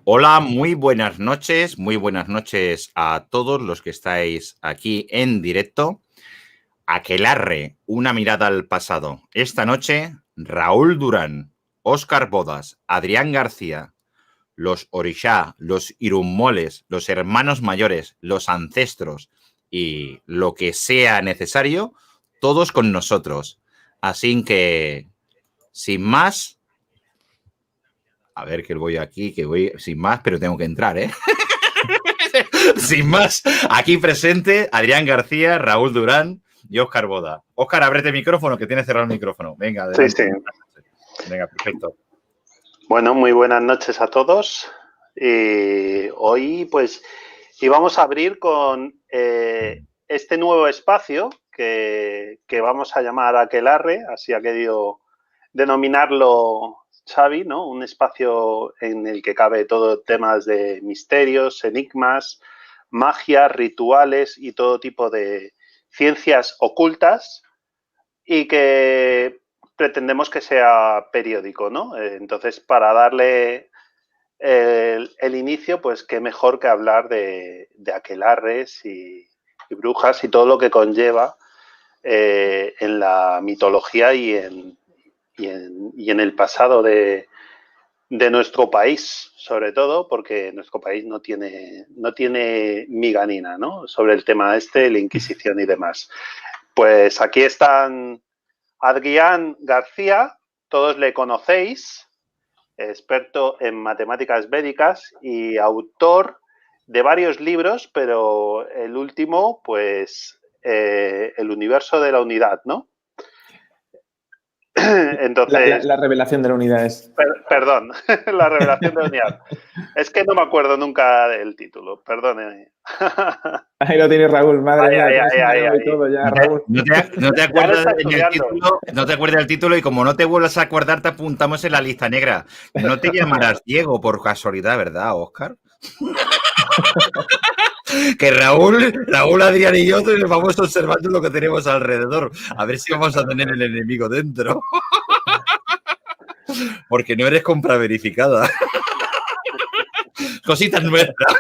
Hola, muy buenas noches a todos los que estáis aquí en directo. Aquelarre, una mirada al pasado. Esta noche, Raúl Durán, Óscar Bodas, Adrián García, los Orixá, los Irunmoles, los hermanos mayores, los ancestros y lo que sea necesario, todos con nosotros. Así que, sin más, a ver que voy aquí, que voy sin más, pero tengo que entrar, ¿eh? Sin más, aquí presente Adrián García, Raúl Durán y Óscar Boda. Óscar, ábrete el micrófono, que tiene cerrado el micrófono. Venga, Sí, adelante. sí. Venga, perfecto. Bueno, muy buenas noches a todos. Hoy, pues, íbamos a abrir con este nuevo espacio que vamos a llamar Aquelarre, así ha querido denominarlo Xavi, ¿no? Un espacio en el que cabe todo temas de misterios, enigmas, magia, rituales y todo tipo de ciencias ocultas y que pretendemos que sea periódico, ¿no? Entonces, para darle el inicio, pues qué mejor que hablar de aquelarres y brujas y todo lo que conlleva en la mitología y en el pasado de nuestro país, sobre todo porque nuestro país no tiene miganina, ¿no? Sobre el tema la Inquisición y demás. Pues aquí están Adrián García, todos le conocéis, experto en matemáticas védicas y autor de varios libros, pero el último, pues, El universo de la unidad, ¿no? Entonces, la revelación de la unidad es... Perdón, la revelación de la unidad. Es que no me acuerdo nunca del título, perdóneme. Ahí lo tienes, Raúl, madre mía, tienes un ahí. y todo ya, Raúl. No te acuerdas del título, no te acuerdas del título y como no te vuelvas a acordar te apuntamos en la lista negra. No te llamarás Diego por casualidad, ¿verdad, Óscar? Que Raúl, Adrián y yo vamos observando lo que tenemos alrededor. A ver si vamos a tener el enemigo dentro. Porque no eres compra verificada. Cositas nuestras.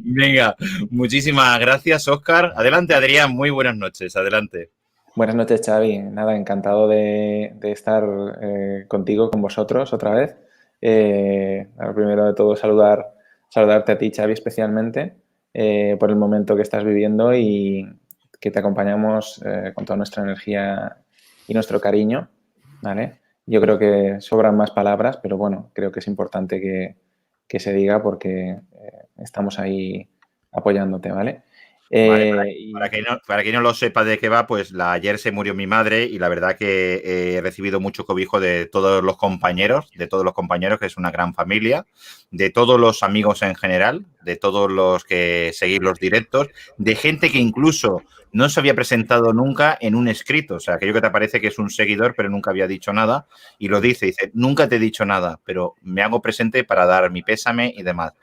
Venga, muchísimas gracias, Óscar. Adelante, Adrián, muy buenas noches. Adelante. Buenas noches, Xavi. Nada, encantado de estar contigo, con vosotros otra vez. Primero de todo, saludarte a ti, Xavi, especialmente, por el momento que estás viviendo y que te acompañamos con toda nuestra energía y nuestro cariño, ¿vale? Yo creo que sobran más palabras, pero bueno, creo que es importante que se diga porque estamos ahí apoyándote, ¿vale? Vale, para quien no lo sepa de qué va, pues ayer se murió mi madre y la verdad que he recibido mucho cobijo de todos los compañeros, que es una gran familia, de todos los amigos en general, de todos los que seguís los directos, de gente que incluso no se había presentado nunca en un escrito, o sea, aquello que te parece que es un seguidor pero nunca había dicho nada y lo dice, nunca te he dicho nada, pero me hago presente para dar mi pésame y demás.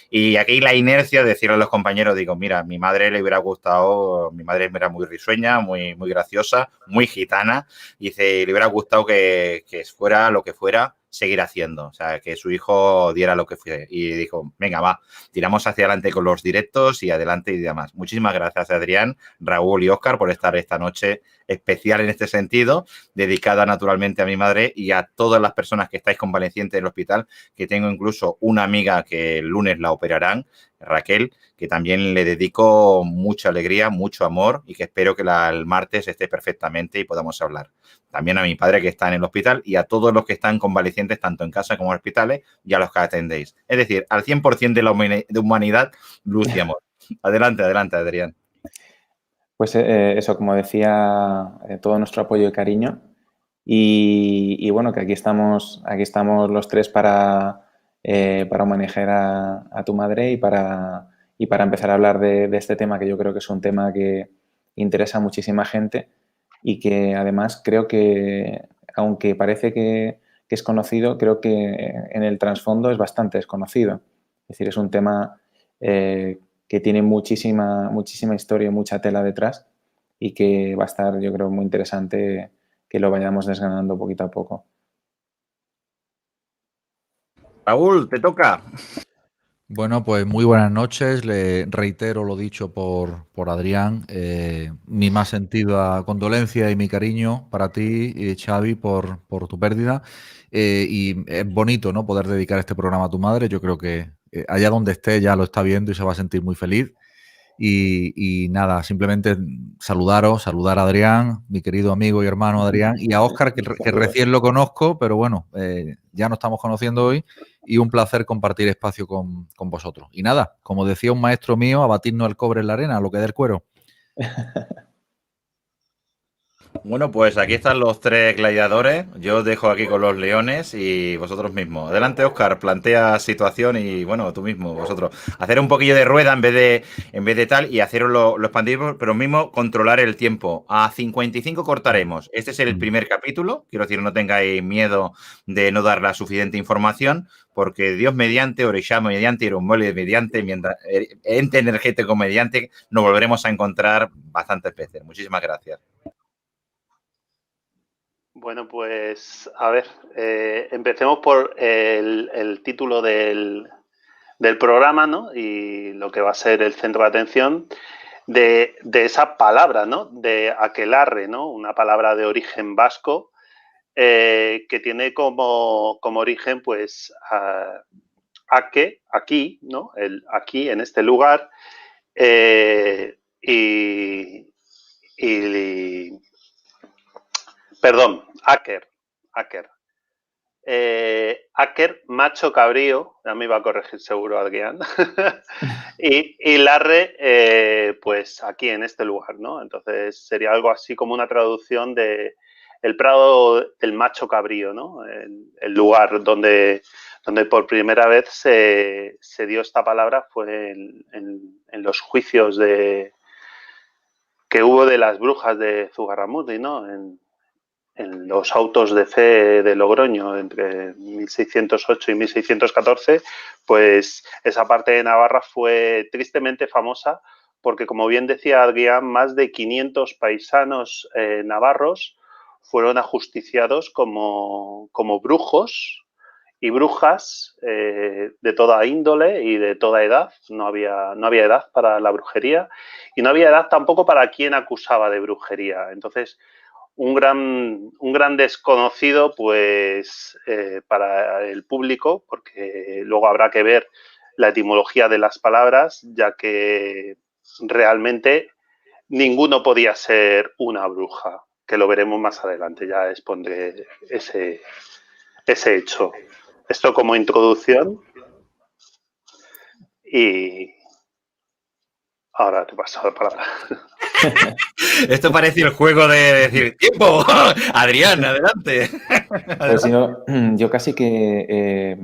Y aquí la inercia de decirle a los compañeros, digo, mira, mi madre le hubiera gustado, mi madre era muy risueña, muy graciosa, muy gitana, y dice, le hubiera gustado que fuera lo que fuera, seguir haciendo, o sea, que su hijo diera lo que fuera. Y dijo, venga, va, tiramos hacia adelante con los directos y adelante y demás. Muchísimas gracias, Adrián, Raúl y Óscar, por estar esta noche especial en este sentido, dedicada naturalmente a mi madre y a todas las personas que estáis convalecientes del hospital, que tengo incluso una amiga que el lunes la operarán, Raquel, que también le dedico mucha alegría, mucho amor y que espero que el martes esté perfectamente y podamos hablar. También a mi padre que está en el hospital y a todos los que están convalecientes tanto en casa como en hospitales y a los que atendéis. Es decir, al 100% de la humanidad, luz y amor. Adelante, Adrián. Pues eso, como decía, todo nuestro apoyo y cariño. Y bueno, que aquí estamos los tres para homenajear a tu madre y para empezar a hablar de este tema, que yo creo que es un tema que interesa a muchísima gente y que además creo que, aunque parece que es conocido, creo que en el trasfondo es bastante desconocido. Es decir, es un tema que tiene muchísima historia, mucha tela detrás y que va a estar, yo creo, muy interesante que lo vayamos desgranando poquito a poco. Raúl, te toca. Bueno, pues muy buenas noches. Le reitero lo dicho por Adrián. Mi más sentida condolencia y mi cariño para ti, Xavi, por tu pérdida. Y es bonito, ¿no?, poder dedicar este programa a tu madre. Yo creo que allá donde esté ya lo está viendo y se va a sentir muy feliz. Y nada, simplemente saludar a Adrián, mi querido amigo y hermano Adrián, y a Óscar, que recién lo conozco, pero bueno, ya nos estamos conociendo hoy y un placer compartir espacio con vosotros. Y nada, como decía un maestro mío, a batirnos el cobre en la arena, a lo que dé el cuero. Bueno, pues aquí están los tres gladiadores. Yo os dejo aquí con los leones y vosotros mismos. Adelante, Óscar, plantea situación y, bueno, tú mismo, vosotros. Hacer un poquillo de rueda en vez de tal y haceros lo expandimos, pero mismo controlar el tiempo. A 55 cortaremos. Este es el primer capítulo. Quiero decir, no tengáis miedo de no dar la suficiente información, porque Dios mediante, Orixá mediante, Irumboli mediante, mientras ente energético mediante, nos volveremos a encontrar bastantes veces. Muchísimas gracias. Bueno, pues a ver, empecemos por el título del programa, ¿no? Y lo que va a ser el centro de atención de esa palabra, ¿no? De aquelarre, ¿no? Una palabra de origen vasco que tiene como origen, pues, aque, aquí, ¿no? El aquí, en este lugar, perdón, Aker. Aker, macho cabrío, ya me iba a corregir seguro Adrián, y larre, pues aquí en este lugar, ¿no? Entonces sería algo así como una traducción de el prado del macho cabrío, ¿no? El lugar donde por primera vez se dio esta palabra fue en los juicios que hubo de las brujas de Zugarramurdi, ¿no? En los autos de fe de Logroño entre 1608 y 1614, pues esa parte de Navarra fue tristemente famosa porque, como bien decía Adrián, más de 500 paisanos navarros fueron ajusticiados como brujos y brujas de toda índole y de toda edad. No había edad para la brujería y no había edad tampoco para quien acusaba de brujería. Entonces, un gran desconocido, pues, para el público, porque luego habrá que ver la etimología de las palabras, ya que realmente ninguno podía ser una bruja, que lo veremos más adelante, ya expondré ese hecho. Esto como introducción y ahora te paso la palabra. Esto parece el juego de decir ¡tiempo! Adrián, adelante. Pues yo casi que,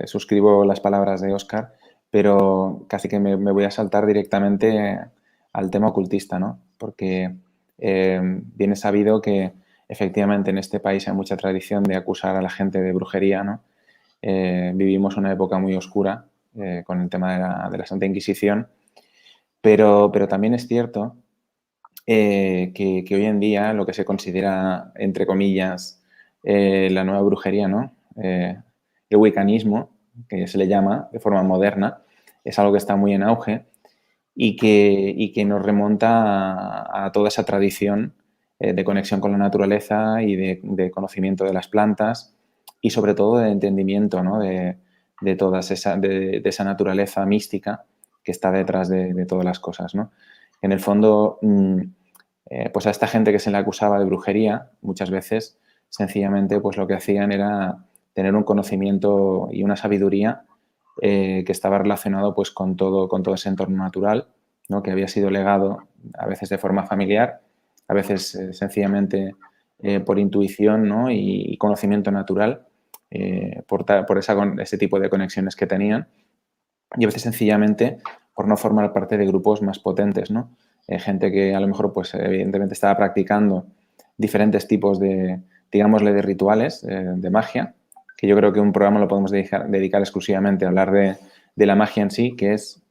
suscribo las palabras de Óscar, pero casi que me voy a saltar directamente al tema ocultista, ¿no? Porque bien es sabido que efectivamente en este país hay mucha tradición de acusar a la gente de brujería, ¿no? Vivimos una época muy oscura con el tema de la Santa Inquisición, pero también es cierto que hoy en día lo que se considera, entre comillas, la nueva brujería, ¿no? El wiccanismo, que se le llama de forma moderna, es algo que está muy en auge y que nos remonta a toda esa tradición de conexión con la naturaleza y de conocimiento de las plantas y sobre todo de entendimiento, ¿no? de esa naturaleza mística que está detrás de todas las cosas, ¿no? En el fondo, pues a esta gente que se le acusaba de brujería, muchas veces, sencillamente, pues lo que hacían era tener un conocimiento y una sabiduría que estaba relacionado pues con todo ese entorno natural, ¿no? Que había sido legado a veces de forma familiar, a veces sencillamente por intuición, ¿no? y conocimiento natural, por ese tipo de conexiones que tenían, y a veces sencillamente por no formar parte de grupos más potentes, ¿no? Gente que a lo mejor, pues evidentemente estaba practicando diferentes tipos de, digámosle, de rituales, de magia, que yo creo que un programa lo podemos dedicar exclusivamente a hablar de la magia en sí, que es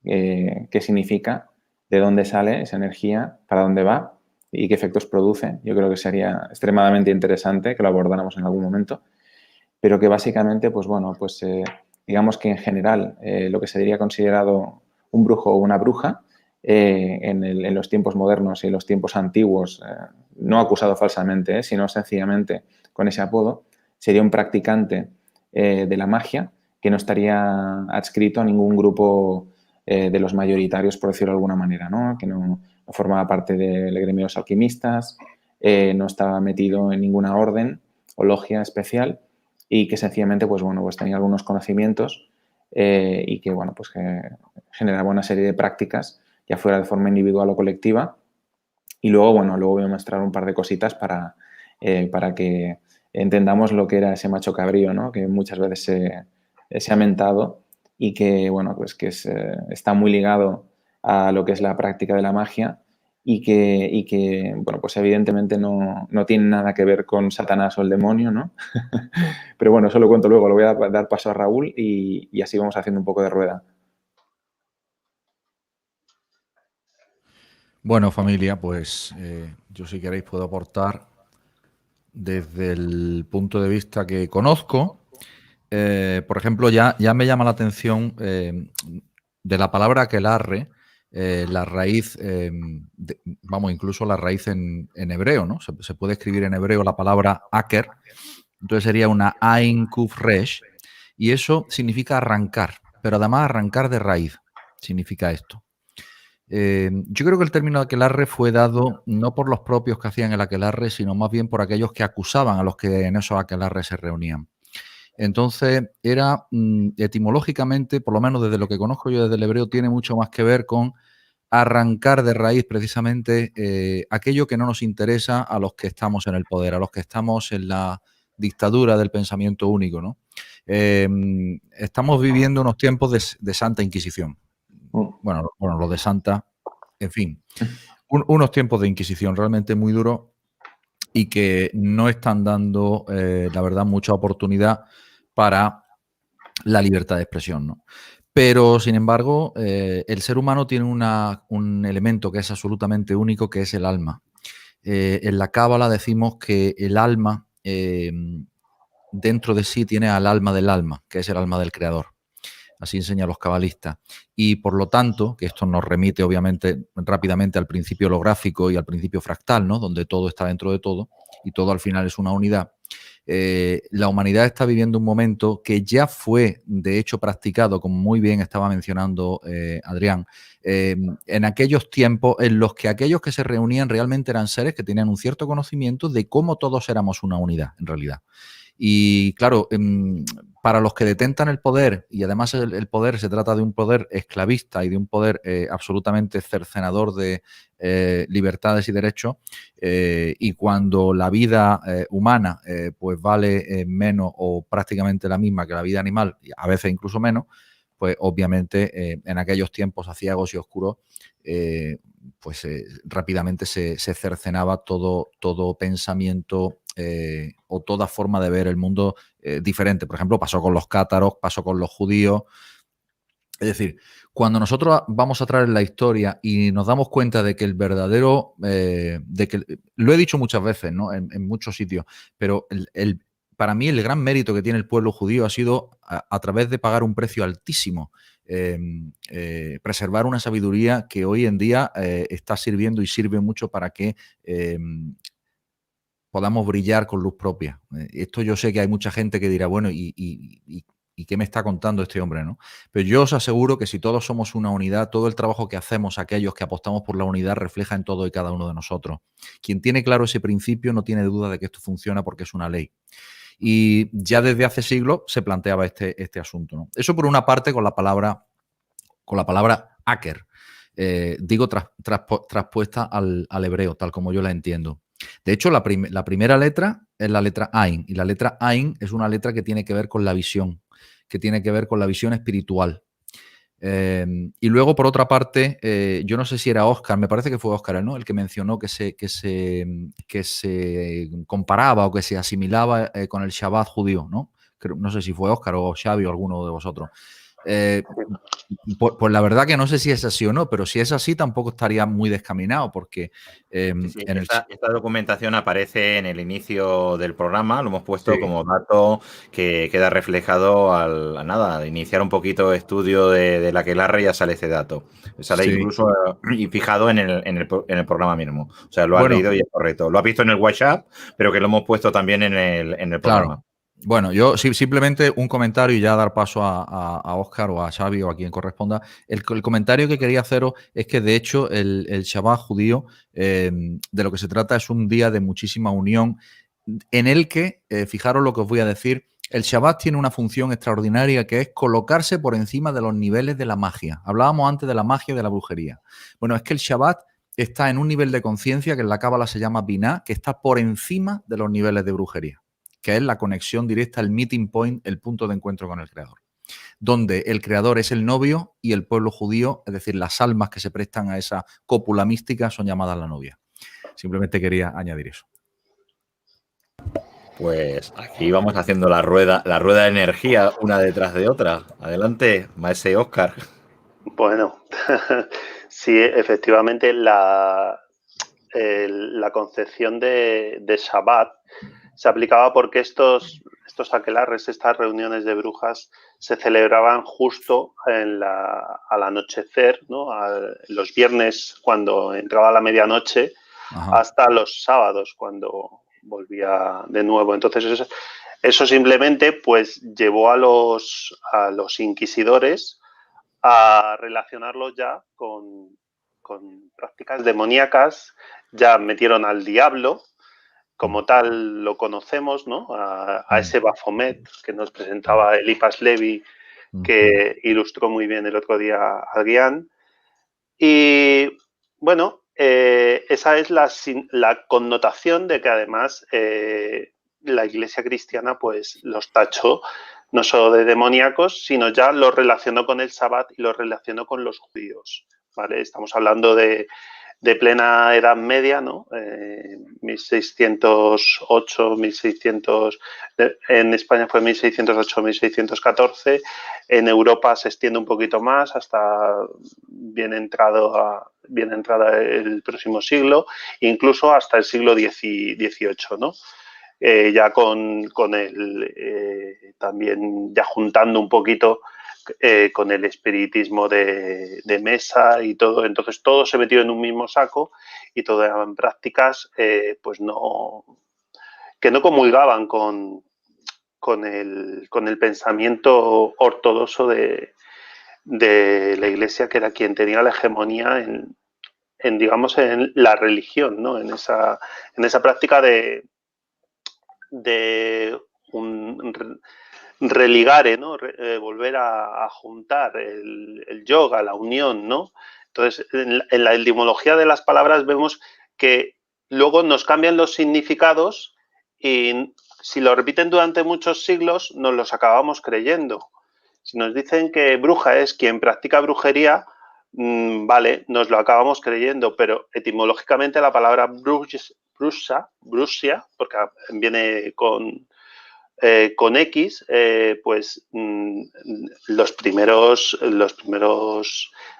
qué significa, de dónde sale esa energía, para dónde va y qué efectos produce. Yo creo que sería extremadamente interesante que lo abordáramos en algún momento. pero que básicamente, pues bueno, pues digamos que en general lo que se diría considerado un brujo o una bruja en los tiempos modernos y en los tiempos antiguos, no acusado falsamente, sino sencillamente con ese apodo, sería un practicante de la magia que no estaría adscrito a ningún grupo de los mayoritarios, por decirlo de alguna manera, ¿no? Que no formaba parte del gremio de los alquimistas, no estaba metido en ninguna orden o logia especial y que sencillamente pues, bueno, pues tenía algunos conocimientos y que, bueno, pues que generaba una serie de prácticas, ya fuera de forma individual o colectiva. Y luego, bueno, luego voy a mostrar un par de cositas para que entendamos lo que era ese macho cabrío, ¿no? Que muchas veces se ha mentado y que, bueno, pues que está muy ligado a lo que es la práctica de la magia y que bueno, pues evidentemente no tiene nada que ver con Satanás o el demonio, ¿no? Pero bueno, eso lo cuento luego, lo voy a dar paso a Raúl y así vamos haciendo un poco de rueda. Bueno, familia, pues yo si queréis puedo aportar desde el punto de vista que conozco. Por ejemplo, ya me llama la atención de la palabra aquelarre, la raíz, vamos, incluso la raíz en hebreo, ¿no? Se puede escribir en hebreo la palabra aker, entonces sería una ain kuf resh, y eso significa arrancar, pero además arrancar de raíz, significa esto. Yo creo que el término aquelarre fue dado no por los propios que hacían el aquelarre, sino más bien por aquellos que acusaban a los que en esos aquelarres se reunían. Entonces, era etimológicamente, por lo menos desde lo que conozco yo desde el hebreo, tiene mucho más que ver con arrancar de raíz precisamente aquello que no nos interesa a los que estamos en el poder, a los que estamos en la dictadura del pensamiento único, ¿no? Estamos viviendo unos tiempos de Santa Inquisición. Bueno, lo de Santa, en fin, unos tiempos de Inquisición realmente muy duros y que no están dando, la verdad, mucha oportunidad para la libertad de expresión, ¿no? Pero, sin embargo, el ser humano tiene un elemento que es absolutamente único, que es el alma. En la Cábala decimos que el alma dentro de sí tiene al alma del alma, que es el alma del creador. Así enseñan los cabalistas. Y por lo tanto, que esto nos remite obviamente rápidamente al principio holográfico y al principio fractal, ¿no? Donde todo está dentro de todo y todo al final es una unidad. La humanidad está viviendo un momento que ya fue, de hecho, practicado, como muy bien estaba mencionando Adrián, en aquellos tiempos en los que aquellos que se reunían realmente eran seres que tenían un cierto conocimiento de cómo todos éramos una unidad, en realidad. Y claro, para los que detentan el poder, y además el poder se trata de un poder esclavista y de un poder absolutamente cercenador de libertades y derechos, y cuando la vida humana pues vale menos o prácticamente la misma que la vida animal, a veces incluso menos, pues obviamente en aquellos tiempos aciagos y oscuros pues rápidamente se cercenaba todo pensamiento o toda forma de ver el mundo diferente. Por ejemplo, pasó con los cátaros, pasó con los judíos. Es decir, cuando nosotros vamos a traer la historia y nos damos cuenta de que el verdadero, lo he dicho muchas veces, ¿no? En muchos sitios, pero para mí el gran mérito que tiene el pueblo judío ha sido a través de pagar un precio altísimo, preservar una sabiduría que hoy en día está sirviendo y sirve mucho para que podamos brillar con luz propia. Esto yo sé que hay mucha gente que dirá, bueno, ¿y qué me está contando este hombre, no? Pero yo os aseguro que si todos somos una unidad, todo el trabajo que hacemos, aquellos que apostamos por la unidad, refleja en todo y cada uno de nosotros. Quien tiene claro ese principio no tiene duda de que esto funciona porque es una ley. Y ya desde hace siglos se planteaba este asunto, ¿no? Eso por una parte con la palabra hacker. Digo traspuesta al hebreo, tal como yo la entiendo. De hecho, la primera letra es la letra Ain, y la letra Ain es una letra que tiene que ver con la visión, que tiene que ver con la visión espiritual. Y luego, por otra parte, yo no sé si era Óscar, me parece que fue Óscar, ¿no? El que mencionó que se comparaba o que se asimilaba con el Shabbat judío, ¿no? No sé si fue Óscar o Xavi o alguno de vosotros. Pues la verdad que no sé si es así o no, pero si es así tampoco estaría muy descaminado porque esta documentación aparece en el inicio del programa, lo hemos puesto como dato que queda reflejado al iniciar un poquito estudio de la aquelarre, ya sale ese dato. Sale incluso y fijado en el programa mismo. O sea, lo has leído y es correcto. Lo has visto en el WhatsApp, pero que lo hemos puesto también en el programa. Claro. Bueno, yo simplemente un comentario y ya dar paso a Óscar o a Xavi o a quien corresponda. El comentario que quería haceros es que, de hecho, el Shabbat judío, de lo que se trata es un día de muchísima unión en el que, fijaros lo que os voy a decir, el Shabbat tiene una función extraordinaria que es colocarse por encima de los niveles de la magia. Hablábamos antes de la magia y de la brujería. Bueno, es que el Shabbat está en un nivel de conciencia que en la Cábala se llama Binah, que está por encima de los niveles de brujería, que es la conexión directa, el meeting point, el punto de encuentro con el Creador, donde el Creador es el novio y el pueblo judío, es decir, las almas que se prestan a esa cópula mística son llamadas la novia. Simplemente quería añadir eso. Pues aquí vamos haciendo la rueda de energía una detrás de otra. Adelante, maese Óscar. Bueno, sí, efectivamente la concepción de Shabbat se aplicaba porque estos aquelarres, estas reuniones de brujas, se celebraban justo al anochecer, ¿no? Los viernes cuando entraba la medianoche, hasta los sábados cuando volvía de nuevo. Entonces eso simplemente pues llevó a los inquisidores a relacionarlo ya con prácticas demoníacas. Ya metieron al diablo, como tal lo conocemos, ¿no? A ese Baphomet que nos presentaba Eliphas Levi, que ilustró muy bien el otro día Adrián. Y bueno, esa es la connotación de que además la Iglesia cristiana pues los tachó no solo de demoníacos, sino ya los relacionó con el Sabbat y los relacionó con los judíos, ¿vale? Estamos hablando de plena Edad Media, ¿no? 1608, 1600, en España fue 1608, 1614, en Europa se extiende un poquito más hasta bien entrada el próximo siglo, incluso hasta el siglo XVIII, ¿no? Ya con el también ya juntando un poquito con el espiritismo de mesa y todo. Entonces todo se metió en un mismo saco y todas eran prácticas pues que no comulgaban con el pensamiento ortodoxo de la Iglesia, que era quien tenía la hegemonía en digamos, en la religión, ¿no? En esa práctica de religare, ¿no? Volver a juntar el yoga, la unión, ¿no? Entonces, en la etimología de las palabras vemos que luego nos cambian los significados y si lo repiten durante muchos siglos, nos los acabamos creyendo. Si nos dicen que bruja es quien practica brujería, vale, nos lo acabamos creyendo, pero etimológicamente la palabra brusia, porque viene con X, pues los primeros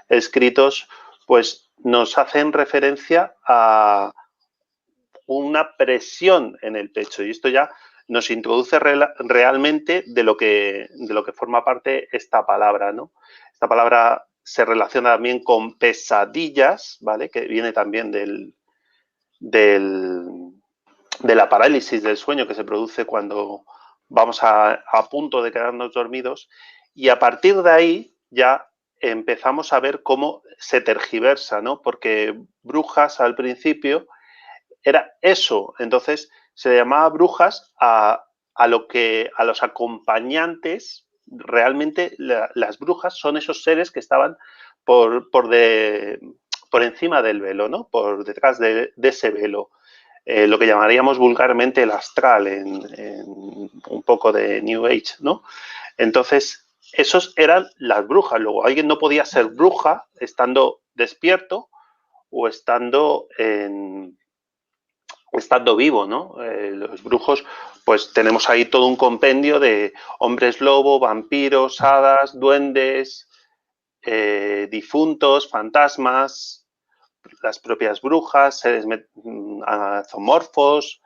escritos pues nos hacen referencia a una presión en el pecho, y esto ya nos introduce realmente de lo que forma parte esta palabra, ¿no? Esta palabra se relaciona también con pesadillas, ¿vale? Que viene también de la parálisis del sueño que se produce cuando vamos a punto de quedarnos dormidos, y a partir de ahí ya empezamos a ver cómo se tergiversa, ¿no? Porque brujas al principio era eso, entonces se le llamaba brujas a los acompañantes. Realmente las brujas son esos seres que estaban por encima del velo, ¿no? Por detrás de ese velo. Lo que llamaríamos vulgarmente el astral en un poco de New Age, ¿no? Entonces, esos eran las brujas. Luego, alguien no podía ser bruja estando despierto o estando vivo, ¿no? Los brujos, pues tenemos ahí todo un compendio de hombres lobo, vampiros, hadas, duendes, difuntos, fantasmas, las propias brujas, seres zoomorfos,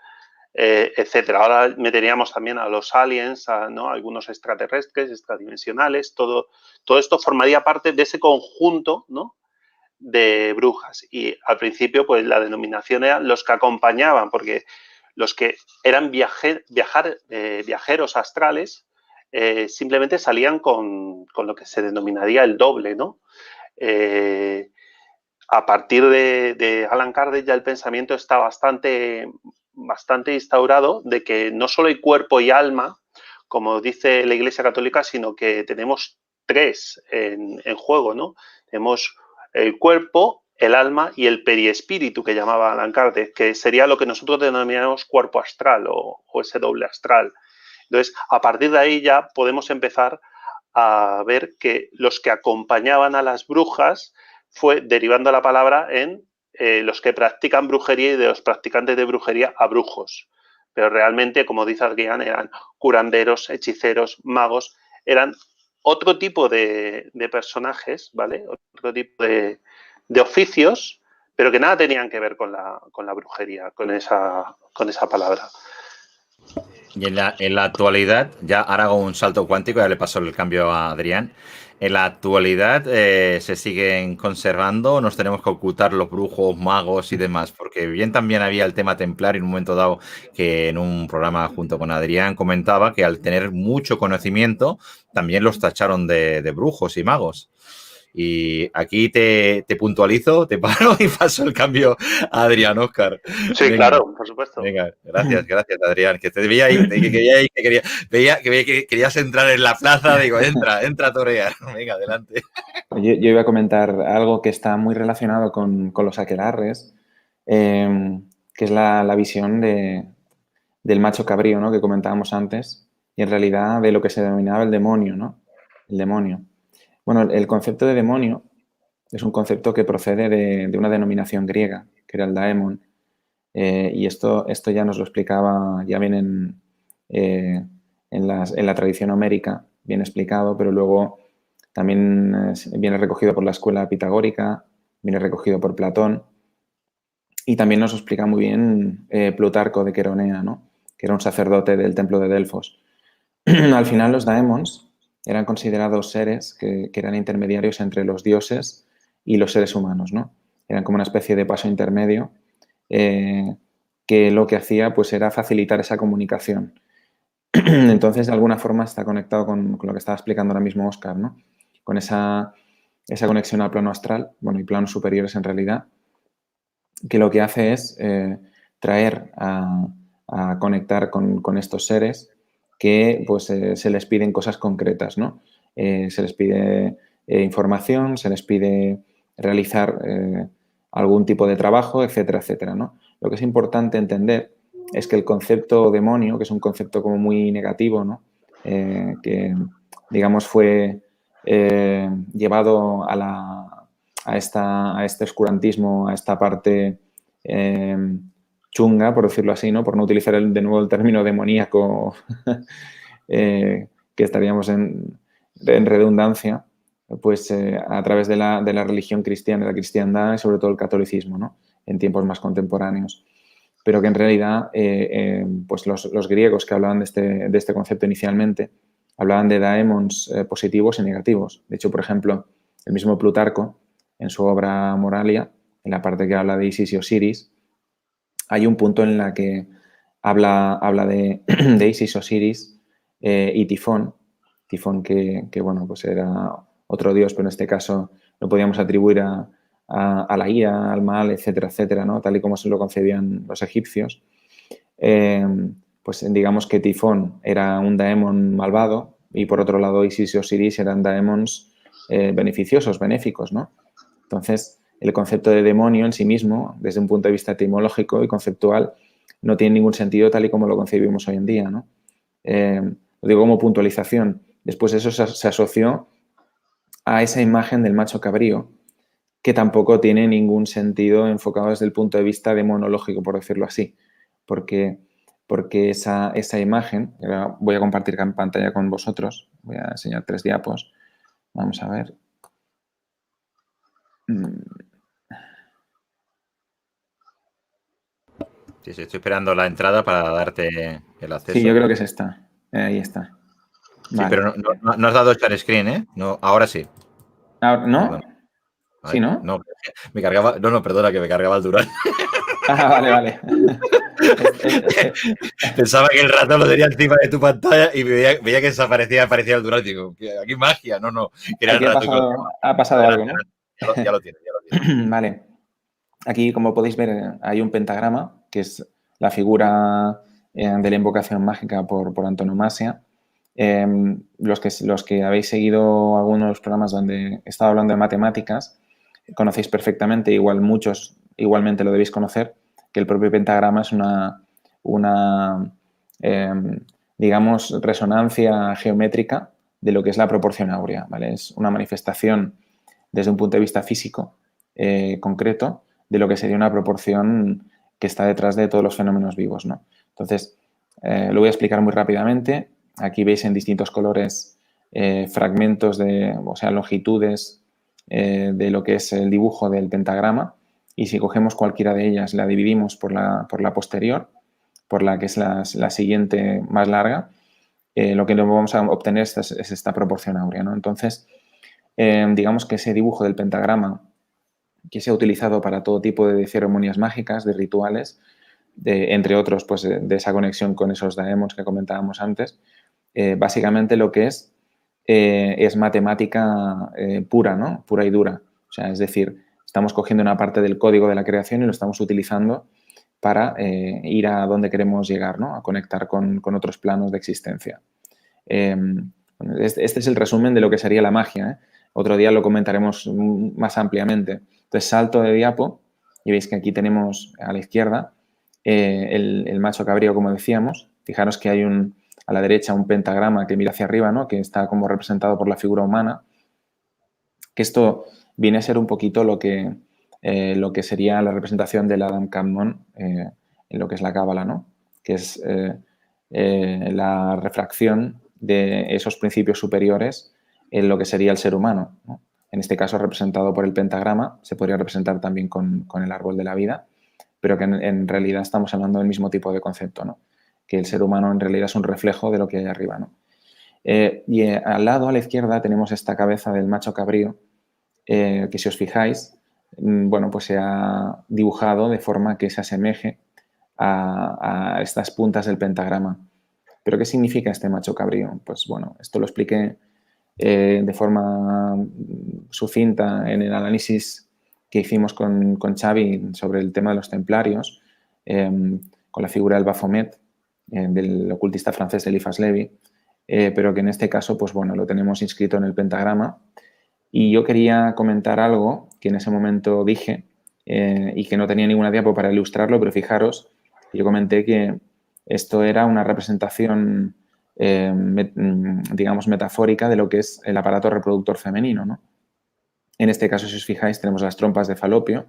etcétera. Ahora meteríamos también a los aliens, ¿no? Algunos extraterrestres, extradimensionales, todo esto formaría parte de ese conjunto, ¿no?, de brujas. Y al principio, pues la denominación era los que acompañaban, porque los que eran viajeros astrales simplemente salían con lo que se denominaría el doble, ¿no? A partir de Alan Kardec ya el pensamiento está bastante instaurado de que no solo hay cuerpo y alma, como dice la Iglesia Católica, sino que tenemos tres en juego, ¿no? Tenemos el cuerpo, el alma y el periespíritu, que llamaba Alan Kardec, que sería lo que nosotros denominamos cuerpo astral o ese doble astral. Entonces, a partir de ahí ya podemos empezar a ver que los que acompañaban a las brujas fue derivando la palabra en los que practican brujería y de los practicantes de brujería a brujos. Pero realmente, como dice Adrián, eran curanderos, hechiceros, magos, eran otro tipo de personajes, ¿vale? Otro tipo de oficios, pero que nada tenían que ver con la brujería, con esa palabra. Y en la actualidad, ya ahora hago un salto cuántico, ya le paso el cambio a Adrián. En la actualidad se siguen conservando, nos tenemos que ocultar los brujos, magos y demás, porque bien también había el tema templar en un momento dado que en un programa junto con Adrián comentaba que al tener mucho conocimiento también los tacharon de brujos y magos. Y aquí te puntualizo, te paro y paso el cambio a Adrián, Óscar. Sí, venga, claro, por supuesto. Venga, gracias, Adrián. Que te veía ahí, veía que querías entrar en la plaza, digo, entra a torear. Venga, adelante. Yo iba a comentar algo que está muy relacionado con los aquelarres, que es la visión del macho cabrío, ¿no?, que comentábamos antes, y en realidad de lo que se denominaba el demonio, ¿no? El demonio. Bueno, el concepto de demonio es un concepto que procede de una denominación griega, que era el daemon, y esto ya nos lo explicaba, ya viene en la tradición homérica, bien explicado, pero luego también viene recogido por la escuela pitagórica, viene recogido por Platón, y también nos lo explica muy bien Plutarco de Queronea, ¿no?, que era un sacerdote del templo de Delfos. Al final los daemons eran considerados seres que eran intermediarios entre los dioses y los seres humanos, ¿no? Eran como una especie de paso intermedio que lo que hacía pues era facilitar esa comunicación. Entonces, de alguna forma está conectado con lo que estaba explicando ahora mismo Óscar, ¿no? Con esa conexión al plano astral, bueno, y planos superiores en realidad, que lo que hace es traer a conectar con estos seres que pues se les piden cosas concretas, ¿no? Se les pide información, se les pide realizar algún tipo de trabajo, etcétera, etcétera, ¿no? Lo que es importante entender es que el concepto demonio, que es un concepto como muy negativo, ¿no?, que digamos fue llevado a este oscurantismo, a esta parte chunga, por decirlo así, ¿no?, por no utilizar de nuevo el término demoníaco que estaríamos en redundancia, pues a través de la religión cristiana, la cristiandad y sobre todo el catolicismo, ¿no?, en tiempos más contemporáneos. Pero que en realidad pues los griegos que hablaban de este concepto inicialmente hablaban de daemons positivos y negativos. De hecho, por ejemplo, el mismo Plutarco, en su obra Moralia, en la parte que habla de Isis y Osiris, hay un punto en la que habla de Isis, Osiris y Tifón. Tifón que, bueno, pues era otro dios, pero en este caso lo podíamos atribuir a la ira, al mal, etcétera, etcétera, ¿no?, tal y como se lo concebían los egipcios. Pues digamos que Tifón era un daemon malvado y por otro lado Isis y Osiris eran daemons beneficiosos, benéficos, ¿no? Entonces, el concepto de demonio en sí mismo, desde un punto de vista etimológico y conceptual, no tiene ningún sentido tal y como lo concebimos hoy en día, ¿no? Lo digo como puntualización. Después eso se asoció a esa imagen del macho cabrío, que tampoco tiene ningún sentido enfocado desde el punto de vista demonológico, por decirlo así, porque esa imagen, voy a compartir en pantalla con vosotros, voy a enseñar 3 diapos, vamos a ver. Sí, sí, estoy esperando la entrada para darte el acceso. Sí, yo creo que es esta. Ahí está. Sí, Vale. pero no has dado share screen, ¿eh? No, ahora sí. Ahora, ¿no? Perdón. Sí, Ay, ¿no? no, me cargaba. No, perdona, que me cargaba el Dural. Ah, vale, vale. Pensaba que el ratón lo tenía encima de tu pantalla y veía que aparecía el Dural. Digo, aquí magia. No, que era el Aquí ratón. ha pasado algo, Adelante, ¿no? ya lo tienes, ya lo tienes. Vale. Aquí, como podéis ver, hay un pentagrama, que es la figura de la invocación mágica por antonomasia. Los que habéis seguido algunos de los programas donde he estado hablando de matemáticas, conocéis perfectamente, igual muchos igualmente lo debéis conocer, que el propio pentagrama es una digamos, resonancia geométrica de lo que es la proporción áurea, ¿vale? Es una manifestación desde un punto de vista físico concreto de lo que sería una proporción que está detrás de todos los fenómenos vivos, ¿no? Entonces, lo voy a explicar muy rápidamente. Aquí veis en distintos colores fragmentos o sea, longitudes de lo que es el dibujo del pentagrama, y si cogemos cualquiera de ellas, la dividimos por la posterior, por la que es la siguiente más larga, lo que vamos a obtener es esta proporción áurea, ¿no? Entonces, digamos que ese dibujo del pentagrama que se ha utilizado para todo tipo de ceremonias mágicas, de rituales, entre otros, pues de esa conexión con esos daemons que comentábamos antes, básicamente lo que es matemática pura, ¿no? Pura y dura. O sea, es decir, estamos cogiendo una parte del código de la creación y lo estamos utilizando para ir a donde queremos llegar, ¿no? A conectar con otros planos de existencia. Este es el resumen de lo que sería la magia, ¿eh? Otro día lo comentaremos más ampliamente. Entonces, salto de diapo y veis que aquí tenemos a la izquierda el macho cabrío, como decíamos. Fijaros que hay a la derecha un pentagrama que mira hacia arriba, ¿no? Que está como representado por la figura humana. Que esto viene a ser un poquito lo que sería la representación del Adam Kadmon en lo que es la Cábala, ¿no? Que es la refracción de esos principios superiores en lo que sería el ser humano, ¿no? En este caso representado por el pentagrama, se podría representar también con el árbol de la vida, pero que en realidad estamos hablando del mismo tipo de concepto, ¿no? Que el ser humano en realidad es un reflejo de lo que hay arriba, ¿no? Al lado, a la izquierda, tenemos esta cabeza del macho cabrío, que si os fijáis, bueno, pues se ha dibujado de forma que se asemeje a estas puntas del pentagrama. ¿Pero qué significa este macho cabrío? Pues bueno, esto lo expliqué de forma sucinta en el análisis que hicimos con Xavi sobre el tema de los templarios, con la figura del Baphomet, del ocultista francés Eliphas Levi, pero que en este caso, pues bueno, lo tenemos inscrito en el pentagrama. Y yo quería comentar algo que en ese momento dije y que no tenía ninguna diapo para ilustrarlo, pero fijaros, yo comenté que esto era una representación, digamos, metafórica de lo que es el aparato reproductor femenino, ¿no? En este caso, si os fijáis, tenemos las trompas de falopio,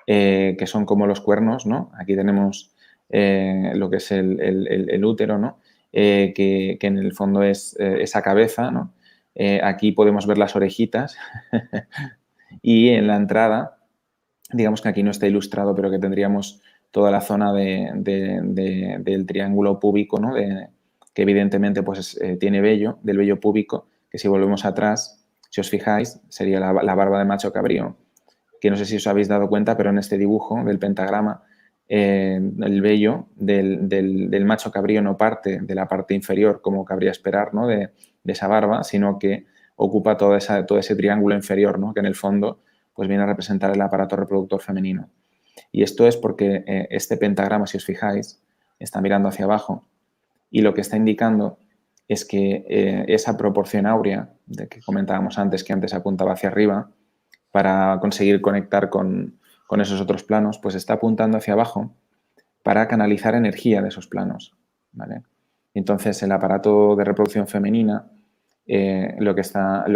que son como los cuernos, ¿no? Aquí tenemos lo que es el útero, ¿no? Que en el fondo es esa cabeza, ¿no? Aquí podemos ver las orejitas y en la entrada, digamos que aquí no está ilustrado, pero que tendríamos toda la zona del triángulo púbico, ¿no? Que evidentemente pues, tiene vello, del vello púbico, que si volvemos atrás, si os fijáis, sería la barba de macho cabrío, que no sé si os habéis dado cuenta, pero en este dibujo del pentagrama, el vello del macho cabrío no parte de la parte inferior, como cabría esperar, ¿no? de esa barba, sino que ocupa todo ese triángulo inferior, ¿no? Que en el fondo pues viene a representar el aparato reproductor femenino. Y esto es porque este pentagrama, si os fijáis, está mirando hacia abajo y lo que está indicando es que esa proporción áurea de que comentábamos antes, que antes apuntaba hacia arriba, para conseguir conectar con esos otros planos, pues está apuntando hacia abajo para canalizar energía de esos planos, ¿vale? Entonces, el aparato de reproducción femenina lo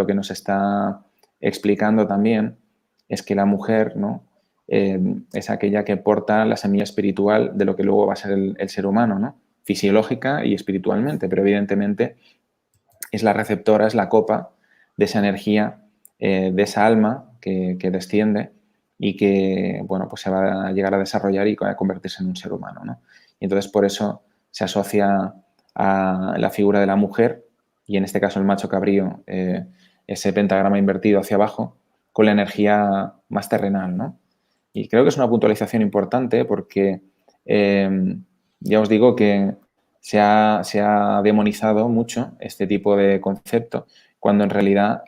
que nos está explicando también es que la mujer, ¿no? Es aquella que porta la semilla espiritual de lo que luego va a ser el ser humano, ¿no? Fisiológica y espiritualmente, pero evidentemente es la receptora, es la copa de esa energía, de esa alma que desciende y que, bueno, pues se va a llegar a desarrollar y a convertirse en un ser humano, ¿no? Y entonces por eso se asocia a la figura de la mujer, y en este caso el macho cabrío, ese pentagrama invertido hacia abajo, con la energía más terrenal, ¿no? Y creo que es una puntualización importante porque ya os digo que se ha demonizado mucho este tipo de concepto, cuando en realidad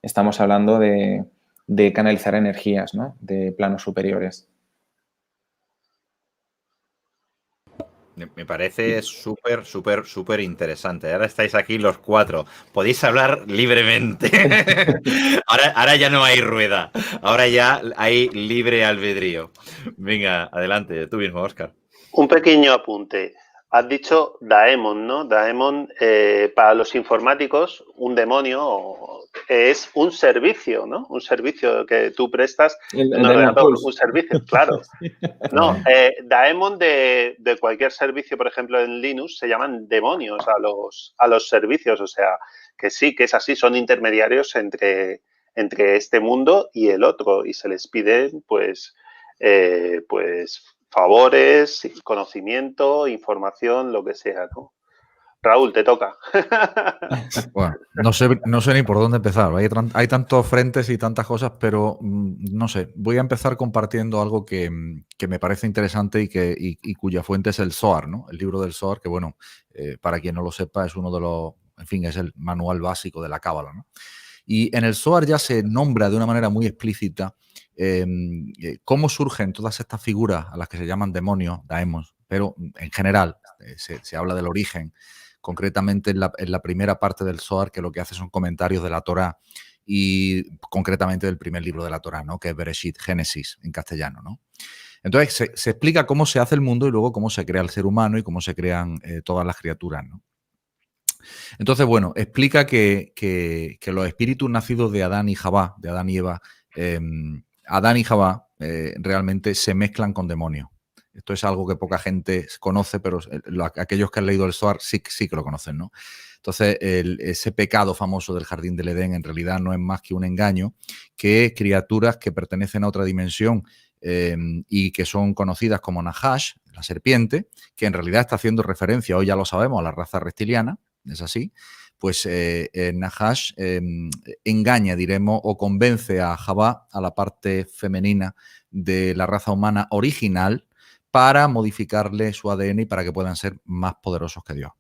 estamos hablando de canalizar energías, ¿no? De planos superiores. Me parece súper interesante. Ahora estáis aquí los 4. Podéis hablar libremente. ahora ya no hay rueda. Ahora ya hay libre albedrío. Venga, adelante. Tú mismo, Óscar. Un pequeño apunte. Has dicho daemon, ¿no? Daemon, para los informáticos, un demonio es un servicio, ¿no? Un servicio que tú prestas en un ordenador, un servicio, claro. No, daemon de cualquier servicio, por ejemplo, en Linux, se llaman demonios a los servicios. O sea, que sí, que es así, son intermediarios entre este mundo y el otro, y se les piden, pues favores, conocimiento, información, lo que sea, ¿no? Raúl, te toca. Bueno, no sé ni por dónde empezar. Hay tantos frentes y tantas cosas, pero no sé. Voy a empezar compartiendo algo que me parece interesante y cuya fuente es el Zohar, ¿no? El libro del Zohar, que bueno, para quien no lo sepa, es uno de los, en fin, es el manual básico de la Cábala, ¿no? Y en el Zohar ya se nombra de una manera muy explícita cómo surgen todas estas figuras a las que se llaman demonios, daemons, pero en general se habla del origen, concretamente en la primera parte del Zohar, que lo que hace son comentarios de la Torá y concretamente del primer libro de la Torá, ¿no? Que es Bereshit, Génesis en castellano, ¿no? Entonces se explica cómo se hace el mundo y luego cómo se crea el ser humano y cómo se crean todas las criaturas, ¿no? Entonces, bueno, explica que los espíritus nacidos de Adán y Javá, de Adán y Eva, Adán y Javá realmente se mezclan con demonios. Esto es algo que poca gente conoce, pero aquellos que han leído el Zohar sí que lo conocen, ¿no? Entonces, ese pecado famoso del jardín del Edén en realidad no es más que un engaño, que criaturas que pertenecen a otra dimensión y que son conocidas como Nahash, la serpiente, que en realidad está haciendo referencia, hoy ya lo sabemos, a la raza reptiliana, es así, pues Nahash engaña, diremos, o convence a Javá, a la parte femenina de la raza humana original, para modificarle su ADN y para que puedan ser más poderosos que Dios.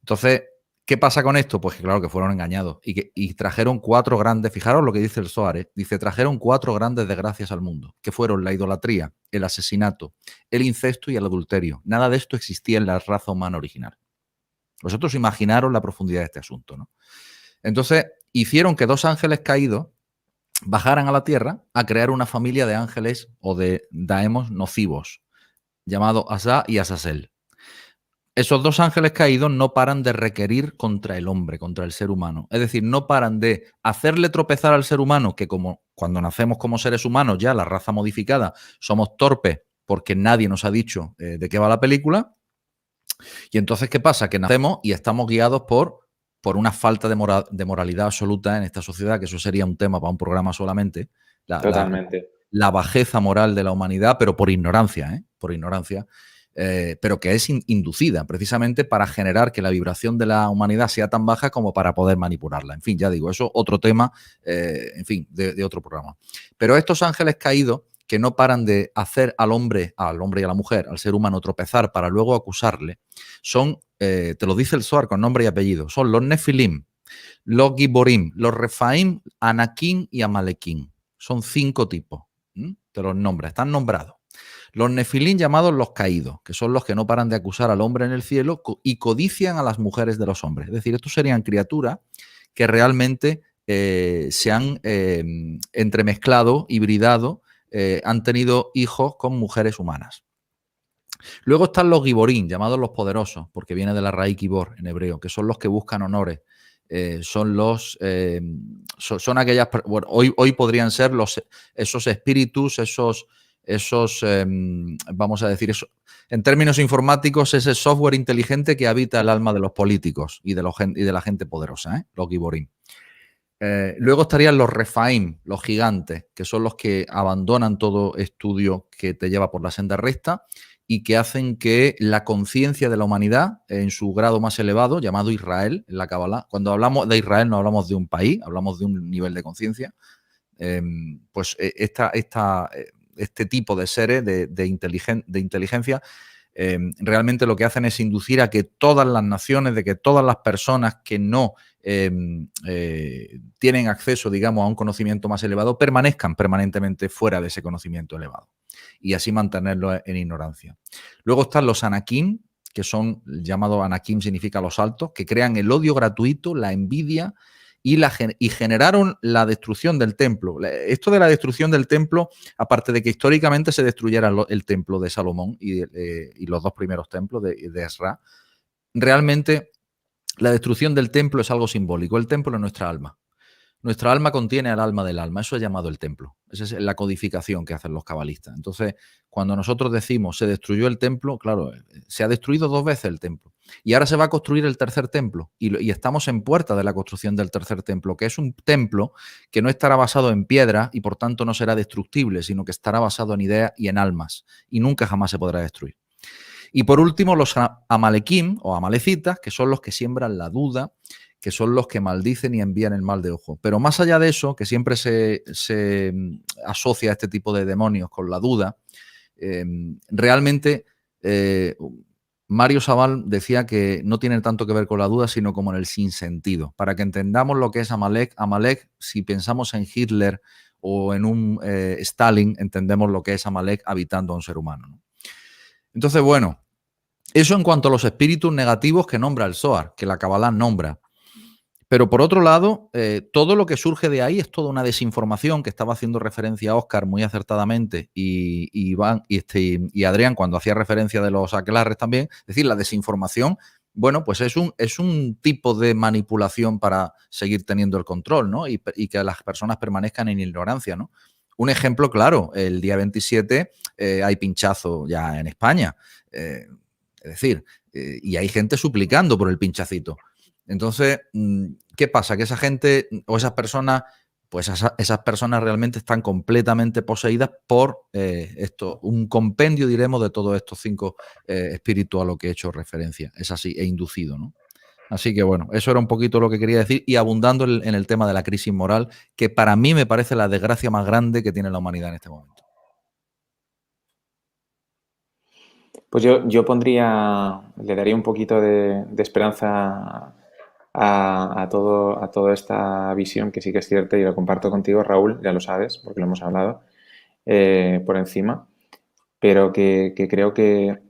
Entonces, ¿qué pasa con esto? Pues que claro, que fueron engañados y trajeron 4 grandes, fijaros lo que dice el Zohar, dice, trajeron 4 grandes desgracias al mundo, que fueron la idolatría, el asesinato, el incesto y el adulterio. Nada de esto existía en la raza humana original. Vosotros imaginaros la profundidad de este asunto, ¿no? Entonces, hicieron que 2 ángeles caídos bajaran a la tierra a crear una familia de ángeles o de daemos nocivos, llamados Asa y Azazel. Esos 2 ángeles caídos no paran de requerir contra el hombre, contra el ser humano. Es decir, no paran de hacerle tropezar al ser humano, que como cuando nacemos como seres humanos, ya la raza modificada, somos torpes porque nadie nos ha dicho de qué va la película. Y entonces, ¿qué pasa? Que nacemos y estamos guiados por una falta de moralidad absoluta en esta sociedad, que eso sería un tema para un programa solamente. Totalmente. La bajeza moral de la humanidad, pero por ignorancia, ¿eh? Por ignorancia. Pero que es inducida precisamente para generar que la vibración de la humanidad sea tan baja como para poder manipularla. En fin, ya digo, eso otro tema, en fin, de otro programa. Pero estos ángeles caídos que no paran de hacer al hombre y a la mujer, al ser humano tropezar para luego acusarle, son, te lo dice el Zohar con nombre y apellido, son los Nefilim, los Giborim, los Refaim, Anakim y Amalekim. Son 5 tipos. Te los nombra, están nombrados. Los Nefilim llamados los caídos, que son los que no paran de acusar al hombre en el cielo y codician a las mujeres de los hombres. Es decir, estos serían criaturas que realmente se han entremezclado, hibridado, han tenido hijos con mujeres humanas. Luego están los Giborim, llamados los poderosos, porque viene de la raíz Gibor en hebreo, que son los que buscan honores. Son aquellas, bueno, hoy podrían ser esos espíritus, vamos a decir, eso, en términos informáticos, ese software inteligente que habita el alma de los políticos y de la gente poderosa, los Giborim. Luego estarían los Refaim, los gigantes, que son los que abandonan todo estudio que te lleva por la senda recta y que hacen que la conciencia de la humanidad en su grado más elevado, llamado Israel en la Kabbalah, cuando hablamos de Israel no hablamos de un país, hablamos de un nivel de conciencia, pues este tipo de seres de inteligencia realmente lo que hacen es inducir a que todas las naciones, de que todas las personas que no tienen acceso, digamos, a un conocimiento más elevado, permanezcan permanentemente fuera de ese conocimiento elevado y así mantenerlo en ignorancia. Luego están los Anakim, que son llamados Anakim, significa los altos, que crean el odio gratuito, la envidia y generaron la destrucción del templo. Esto de la destrucción del templo, aparte de que históricamente se destruyera el templo de Salomón y los dos primeros templos de Esra, realmente la destrucción del templo es algo simbólico. El templo es nuestra alma. Nuestra alma contiene al alma del alma. Eso es llamado el templo. Esa es la codificación que hacen los cabalistas. Entonces, cuando nosotros decimos se destruyó el templo, claro, se ha destruido 2 veces el templo. Y ahora se va a construir el tercer templo. Y estamos en puerta de la construcción del tercer templo, que es un templo que no estará basado en piedra y por tanto no será destructible, sino que estará basado en ideas y en almas. Y nunca jamás se podrá destruir. Y por último, los amalequim o amalecitas, que son los que siembran la duda, que son los que maldicen y envían el mal de ojo. Pero más allá de eso, que siempre se asocia a este tipo de demonios con la duda, realmente Mario Sabal decía que no tiene tanto que ver con la duda, sino como en el sinsentido. Para que entendamos lo que es Amalek, si pensamos en Hitler o en un Stalin, entendemos lo que es Amalek habitando a un ser humano, ¿no? Entonces, bueno, eso en cuanto a los espíritus negativos que nombra el Zohar, que la Kabbalah nombra. Pero por otro lado, todo lo que surge de ahí es toda una desinformación que estaba haciendo referencia a Óscar muy acertadamente y Adrián cuando hacía referencia de los aquelarres también. Es decir, la desinformación, bueno, pues es un tipo de manipulación para seguir teniendo el control, ¿no? Y que las personas permanezcan en ignorancia, ¿no? Un ejemplo claro, el día 27 hay pinchazo ya en España. Es decir, y hay gente suplicando por el pinchacito. Entonces, ¿qué pasa? Que esa gente o esas personas, pues esas personas realmente están completamente poseídas por un compendio, diremos, de todos estos 5 espíritus a lo que he hecho referencia. Es así, e inducido, ¿no? Así que bueno, eso era un poquito lo que quería decir y abundando en el tema de la crisis moral, que para mí me parece la desgracia más grande que tiene la humanidad en este momento. Pues yo le daría un poquito de esperanza a toda esta visión que sí que es cierta y lo comparto contigo, Raúl, ya lo sabes, porque lo hemos hablado por encima, pero que creo que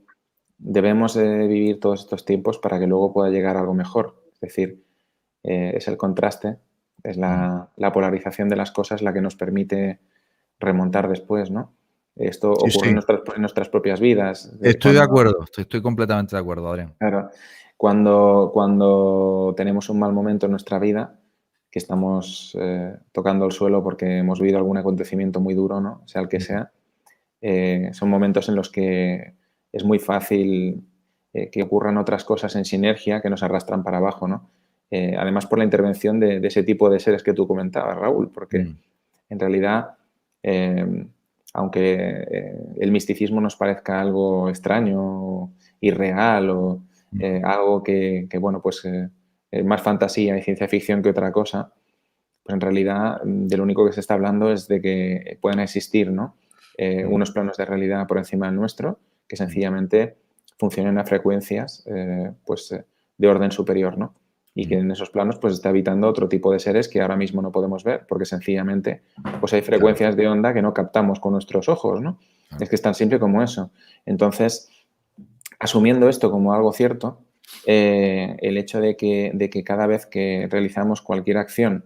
debemos vivir todos estos tiempos para que luego pueda llegar algo mejor. Es decir, es el contraste, es la polarización de las cosas la que nos permite remontar después, ¿no? Esto ocurre en nuestras propias vidas. Estoy de acuerdo, estoy completamente de acuerdo, Adrián. Claro. Cuando tenemos un mal momento en nuestra vida, que estamos tocando el suelo porque hemos vivido algún acontecimiento muy duro, ¿no? Sea el que sea, son momentos en los que es muy fácil que ocurran otras cosas en sinergia que nos arrastran para abajo, ¿no? Además por la intervención de ese tipo de seres que tú comentabas, Raúl, porque en realidad, aunque el misticismo nos parezca algo extraño, irreal o algo que bueno, pues es más fantasía y ciencia ficción que otra cosa, pues en realidad de lo único que se está hablando es de que pueden existir, ¿no? Unos planos de realidad por encima del nuestro que sencillamente funcionan a frecuencias de orden superior, ¿no? Y que en esos planos pues está habitando otro tipo de seres que ahora mismo no podemos ver porque sencillamente pues hay frecuencias de onda que no captamos con nuestros ojos, ¿no? Es que es tan simple como eso. Entonces, asumiendo esto como algo cierto, el hecho de que cada vez que realizamos cualquier acción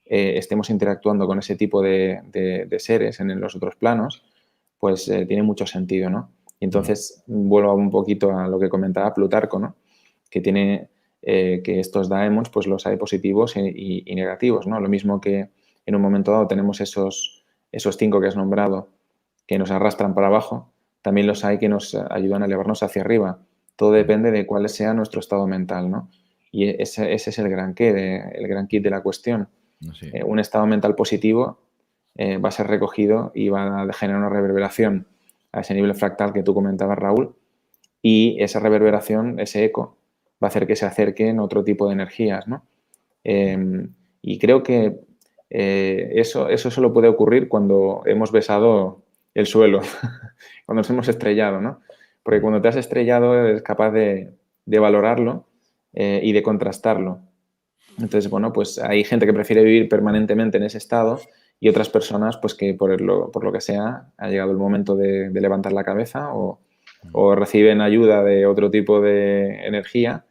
estemos interactuando con ese tipo de seres en los otros planos, pues tiene mucho sentido, ¿no? Y entonces vuelvo un poquito a lo que comentaba Plutarco, ¿no? Que tiene que estos daemons pues los hay positivos y negativos, ¿no? Lo mismo que en un momento dado tenemos esos 5 que has nombrado que nos arrastran para abajo, también los hay que nos ayudan a elevarnos hacia arriba. Todo depende de cuál sea nuestro estado mental, ¿no? Y ese es el gran quid de la cuestión. Sí. Un estado mental positivo va a ser recogido y va a generar una reverberación a ese nivel fractal que tú comentabas, Raúl, y esa reverberación, ese eco, va a hacer que se acerquen otro tipo de energías, ¿no? Y creo que eso solo puede ocurrir cuando hemos besado el suelo, cuando nos hemos estrellado, ¿no? Porque cuando te has estrellado eres capaz de valorarlo y de contrastarlo. Entonces, bueno, pues hay gente que prefiere vivir permanentemente en ese estado y otras personas, pues que por lo que sea, ha llegado el momento de levantar la cabeza o reciben ayuda de otro tipo de energía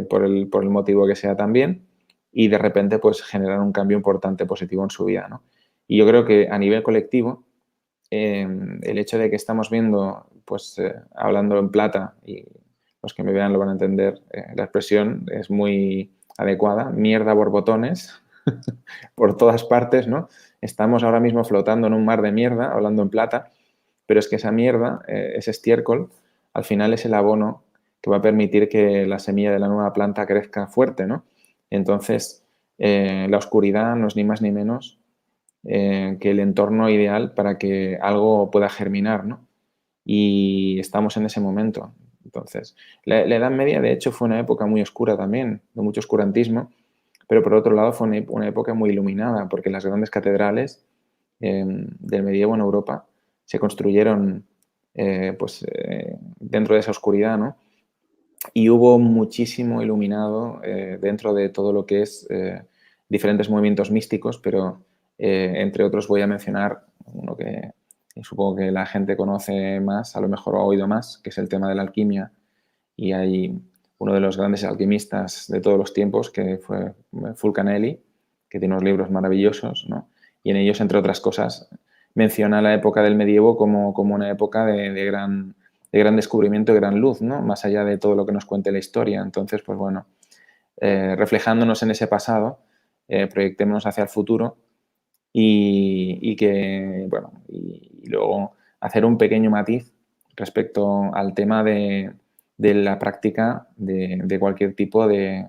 por el motivo que sea también y de repente pues generan un cambio importante positivo en su vida, ¿no? Y yo creo que a nivel colectivo, el hecho de que estamos viendo, pues hablando en plata, y los que me vean lo van a entender, la expresión es muy adecuada, mierda borbotones por todas partes, ¿no? Estamos ahora mismo flotando en un mar de mierda, hablando en plata, pero es que esa mierda, ese estiércol, al final es el abono que va a permitir que la semilla de la nueva planta crezca fuerte, ¿no? Entonces, la oscuridad no es ni más ni menos que el entorno ideal para que algo pueda germinar, ¿no? Y estamos en ese momento. Entonces, la Edad Media, de hecho, fue una época muy oscura también, de mucho oscurantismo, pero por otro lado fue una época muy iluminada, porque las grandes catedrales del medievo en Europa se construyeron dentro de esa oscuridad, ¿no? Y hubo muchísimo iluminado dentro de todo lo que es diferentes movimientos místicos, pero entre otros voy a mencionar uno que supongo que la gente conoce más, a lo mejor ha oído más, que es el tema de la alquimia. Y hay uno de los grandes alquimistas de todos los tiempos, que fue Fulcanelli, que tiene unos libros maravillosos, ¿no? Y en ellos, entre otras cosas, menciona la época del medievo como una época de gran descubrimiento, de gran luz, ¿no? Más allá de todo lo que nos cuente la historia. Entonces, pues bueno, reflejándonos en ese pasado, proyectémonos hacia el futuro y luego hacer un pequeño matiz respecto al tema de la práctica de cualquier tipo de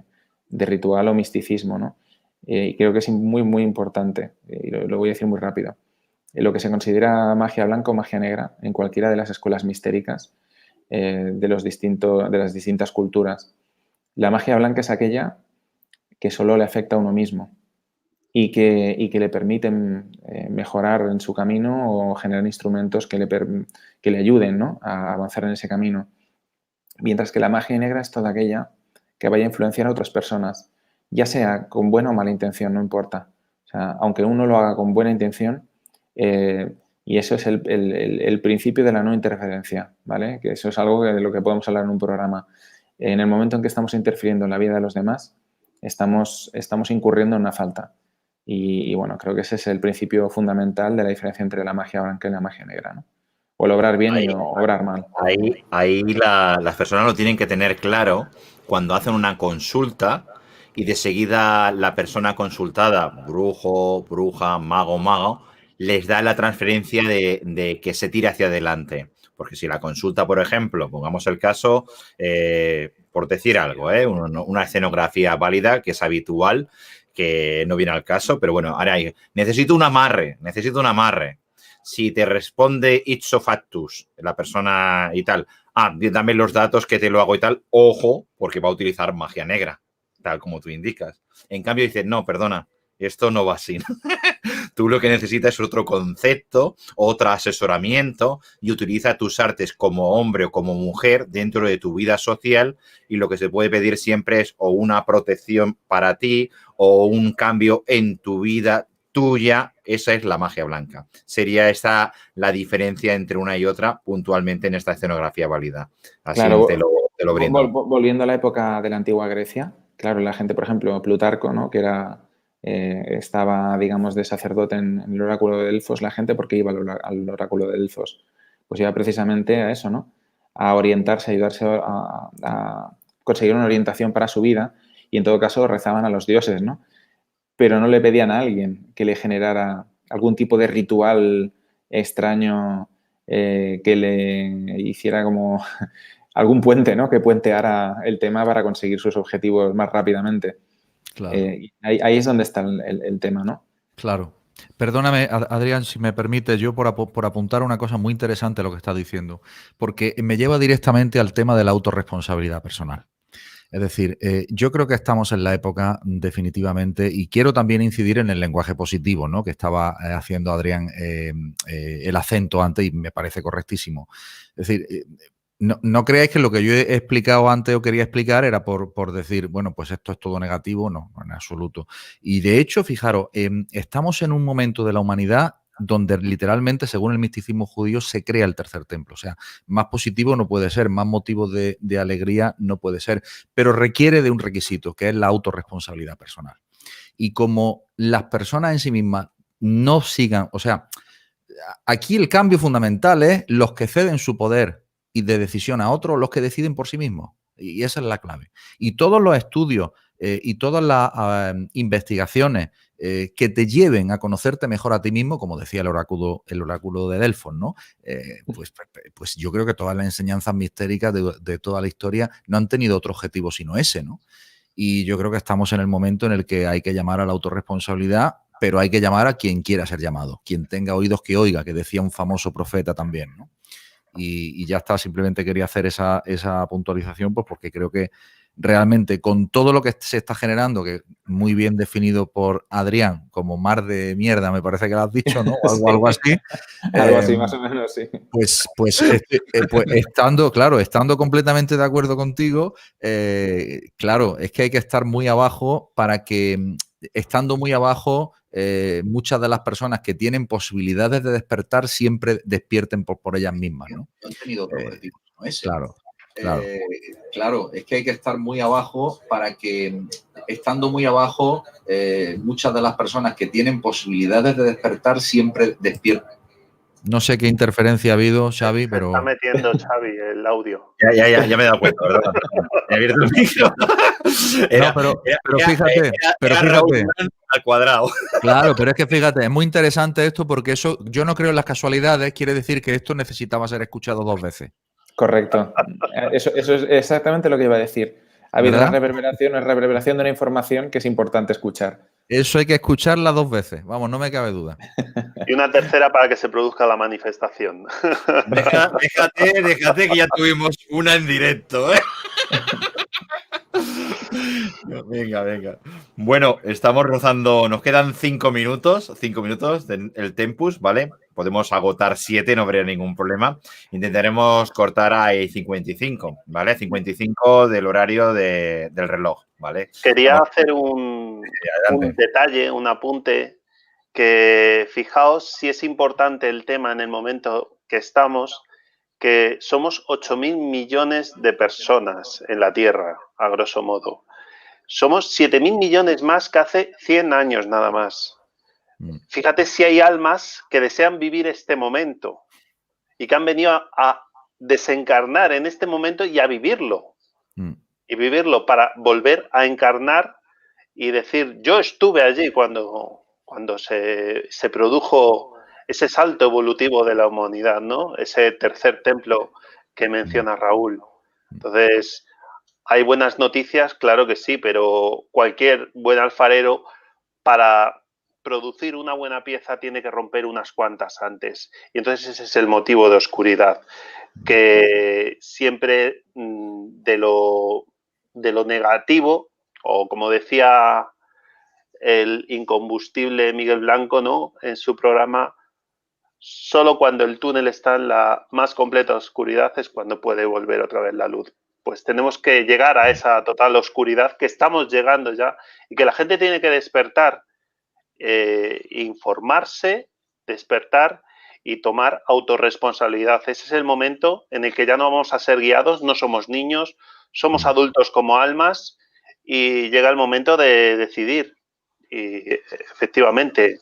ritual o misticismo, ¿no? Y creo que es muy, muy importante, y lo voy a decir muy rápido. Lo que se considera magia blanca o magia negra en cualquiera de las escuelas mistéricas de las distintas culturas. La magia blanca es aquella que solo le afecta a uno mismo y que le permiten mejorar en su camino o generar instrumentos que le ayuden, ¿no?, a avanzar en ese camino. Mientras que la magia negra es toda aquella que vaya a influenciar a otras personas, ya sea con buena o mala intención, no importa. O sea, aunque uno lo haga con buena intención, y eso es el principio de la no interferencia, ¿vale? Que eso es algo de lo que podemos hablar en un programa. En el momento en que estamos interfiriendo en la vida de los demás, estamos incurriendo en una falta. Y bueno, creo que ese es el principio fundamental de la diferencia entre la magia blanca y la magia negra, ¿no? O el obrar bien y obrar mal. Ahí las personas lo tienen que tener claro cuando hacen una consulta y de seguida la persona consultada, brujo, bruja, mago, mago, les da la transferencia de que se tire hacia adelante. Porque si la consulta, por ejemplo, pongamos el caso, por decir algo, una escenografía válida que es habitual, que no viene al caso, pero bueno, ahora necesito un amarre. Si te responde ipso factus, la persona y tal, dame los datos que te lo hago y tal, ojo, porque va a utilizar magia negra, tal como tú indicas. En cambio dices, no, perdona, esto no va así. Tú lo que necesitas es otro concepto, otro asesoramiento y utiliza tus artes como hombre o como mujer dentro de tu vida social y lo que se puede pedir siempre es o una protección para ti o un cambio en tu vida tuya. Esa es la magia blanca. Sería esta la diferencia entre una y otra puntualmente en esta escenografía válida. Así claro, te lo brindo. Volviendo a la época de la antigua Grecia, claro, la gente, por ejemplo, Plutarco, ¿no?, que estaba, digamos, de sacerdote en el oráculo de Delfos, la gente, ¿por qué iba al oráculo de Delfos? Pues iba precisamente a eso, ¿no?, a orientarse, a ayudarse a conseguir una orientación para su vida y, en todo caso, rezaban a los dioses, ¿no? Pero no le pedían a alguien que le generara algún tipo de ritual extraño que le hiciera como algún puente, ¿no?, que puenteara el tema para conseguir sus objetivos más rápidamente. Claro. Ahí es donde está el tema, ¿no? Claro. Perdóname, Adrián, si me permite, yo por apuntar una cosa muy interesante a lo que estás diciendo, porque me lleva directamente al tema de la autorresponsabilidad personal. Es decir, yo creo que estamos en la época definitivamente, y quiero también incidir en el lenguaje positivo, ¿no? Que estaba haciendo Adrián el acento antes y me parece correctísimo. Es decir, no creáis que lo que yo he explicado antes o quería explicar era por decir, bueno, pues esto es todo negativo. No, en absoluto. Y de hecho, fijaros, estamos en un momento de la humanidad donde literalmente, según el misticismo judío, se crea el tercer templo. O sea, más positivo no puede ser, más motivo de alegría no puede ser, pero requiere de un requisito, que es la autorresponsabilidad personal. Y como las personas en sí mismas no sigan, o sea, aquí el cambio fundamental es los que ceden su poder y de decisión a otros, los que deciden por sí mismos. Y esa es la clave. Y todos los estudios y todas las investigaciones que te lleven a conocerte mejor a ti mismo, como decía el oráculo de Delfos, ¿no? Pues yo creo que todas las enseñanzas mistéricas de toda la historia no han tenido otro objetivo sino ese, ¿no? Y yo creo que estamos en el momento en el que hay que llamar a la autorresponsabilidad, pero hay que llamar a quien quiera ser llamado, quien tenga oídos que oiga, que decía un famoso profeta también, ¿no? Y ya está, simplemente quería hacer esa puntualización, pues porque creo que realmente con todo lo que se está generando, que muy bien definido por Adrián como mar de mierda, me parece que lo has dicho, ¿no? O algo así. Algo así, más o menos, sí. Pues estando completamente de acuerdo contigo, claro, es que hay que estar muy abajo para que, estando muy abajo, muchas de las personas que tienen posibilidades de despertar siempre despierten por ellas mismas, ¿no? Han tenido otro objetivo, ¿no? Ese. Claro, es que hay que estar muy abajo para que, estando muy abajo, muchas de las personas que tienen posibilidades de despertar siempre despierten. No sé qué interferencia ha habido, Xavi, pero... Se está metiendo, Xavi, el audio. Ya me he dado cuenta, ¿verdad? Me he abierto el micro. Pero fíjate. Al cuadrado. Claro, pero es que fíjate, es muy interesante esto porque eso, yo no creo en las casualidades, quiere decir que esto necesitaba ser escuchado 2 veces. Correcto. Eso es exactamente lo que iba a decir. Ha habido una reverberación de una información que es importante escuchar. Eso hay que escucharla 2 veces, vamos, no me cabe duda. Y una tercera para que se produzca la manifestación. Déjate que ya tuvimos una en directo, ¿eh? Venga. Bueno, estamos rozando, nos quedan 5 minutos del Tempus, ¿vale? Podemos agotar 7, no habría ningún problema. Intentaremos cortar a 55, ¿vale? 55 del horario del reloj, ¿vale? Quería hacer un detalle, un apunte, que fijaos si es importante el tema en el momento que estamos, que somos 8.000 millones de personas en la Tierra, a grosso modo. Somos 7.000 millones más que hace 100 años nada más. Fíjate si hay almas que desean vivir este momento y que han venido a desencarnar en este momento y a vivirlo. Y vivirlo para volver a encarnar y decir, yo estuve allí cuando se produjo ese salto evolutivo de la humanidad, ¿no? Ese tercer templo que menciona Raúl. Entonces, ¿hay buenas noticias? Claro que sí, pero cualquier buen alfarero, para producir una buena pieza, tiene que romper unas cuantas antes. Y entonces ese es el motivo de oscuridad, que siempre de lo negativo, o como decía el incombustible Miguel Blanco, ¿no?, en su programa, solo cuando el túnel está en la más completa oscuridad es cuando puede volver otra vez la luz. Pues tenemos que llegar a esa total oscuridad, que estamos llegando ya, y que la gente tiene que despertar, informarse, despertar y tomar autorresponsabilidad. Ese es el momento en el que ya no vamos a ser guiados, no somos niños, somos adultos como almas, y llega el momento de decidir. Y efectivamente...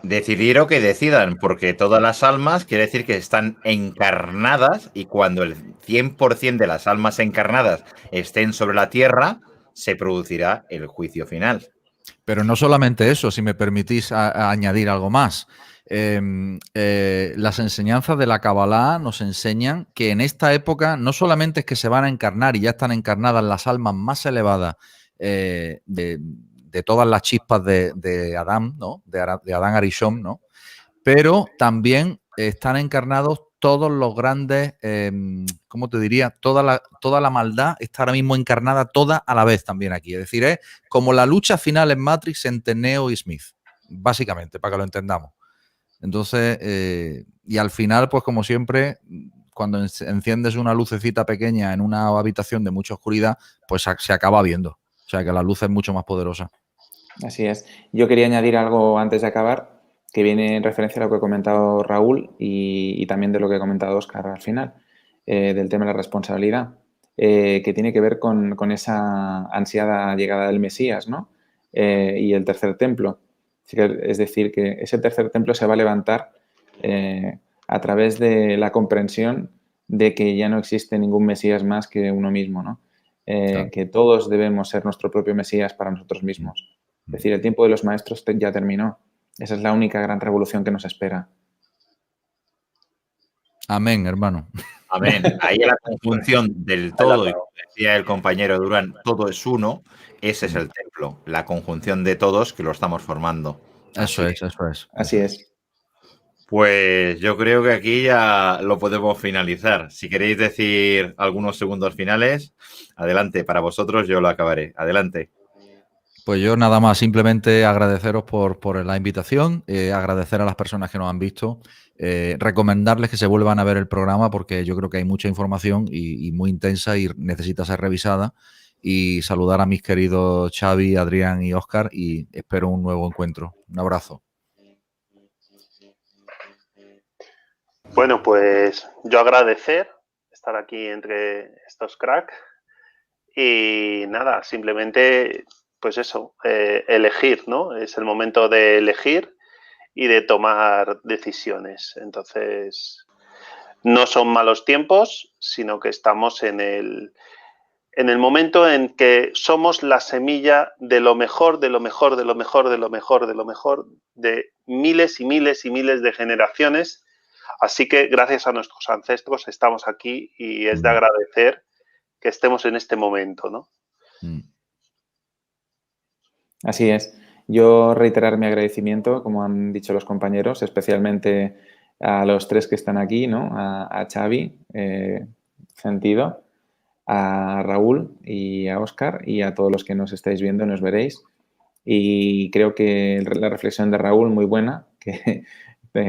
decidir o que decidan, porque todas las almas quiere decir que están encarnadas, y cuando el 100% de las almas encarnadas estén sobre la Tierra, se producirá el juicio final. Pero no solamente eso, si me permitís añadir algo más. Las enseñanzas de la Kabbalah nos enseñan que en esta época no solamente es que se van a encarnar y ya están encarnadas las almas más elevadas de de todas las chispas de Adán, ¿no? De Adán Arishon, ¿no? Pero también están encarnados todos los grandes, ¿cómo te diría? Toda la maldad está ahora mismo encarnada toda a la vez también aquí. Es decir, es como la lucha final en Matrix entre Neo y Smith, básicamente, para que lo entendamos. Entonces, y al final, pues como siempre, cuando enciendes una lucecita pequeña en una habitación de mucha oscuridad, pues se acaba viendo. O sea, que la luz es mucho más poderosa. Así es. Yo quería añadir algo antes de acabar, que viene en referencia a lo que ha comentado Raúl y también de lo que ha comentado Óscar al final, del tema de la responsabilidad, que tiene que ver con esa ansiada llegada del Mesías, ¿no? Y el tercer templo. Es decir, que ese tercer templo se va a levantar a través de la comprensión de que ya no existe ningún Mesías más que uno mismo, ¿no? Claro. Que todos debemos ser nuestro propio Mesías para nosotros mismos. Es decir, el tiempo de los maestros ya terminó. Esa es la única gran revolución que nos espera. Amén, hermano. Amén. Ahí la conjunción del todo, y como decía el compañero Durán, todo es uno, ese es el templo, la conjunción de todos que lo estamos formando. Eso es. Así es. Pues yo creo que aquí ya lo podemos finalizar. Si queréis decir algunos segundos finales, adelante, para vosotros yo lo acabaré. Adelante. Pues yo nada más, simplemente agradeceros por la invitación, agradecer a las personas que nos han visto, recomendarles que se vuelvan a ver el programa porque yo creo que hay mucha información y muy intensa y necesita ser revisada, y saludar a mis queridos Xavi, Adrián y Óscar, y espero un nuevo encuentro. Un abrazo. Bueno, pues yo agradecer estar aquí entre estos cracks y nada, simplemente pues eso, elegir, ¿no? Es el momento de elegir y de tomar decisiones. Entonces, no son malos tiempos, sino que estamos en el momento en que somos la semilla de lo mejor, de lo mejor, de lo mejor, de lo mejor, de lo mejor, de miles y miles y miles de generaciones. Así que gracias a nuestros ancestros estamos aquí y es de agradecer que estemos en este momento, ¿no? Así es. Yo reiterar mi agradecimiento, como han dicho los compañeros, especialmente a los tres que están aquí, ¿no? A Xavi, Sentido, a Raúl y a Óscar, y a todos los que nos estáis viendo, nos veréis. Y creo que la reflexión de Raúl, muy buena, que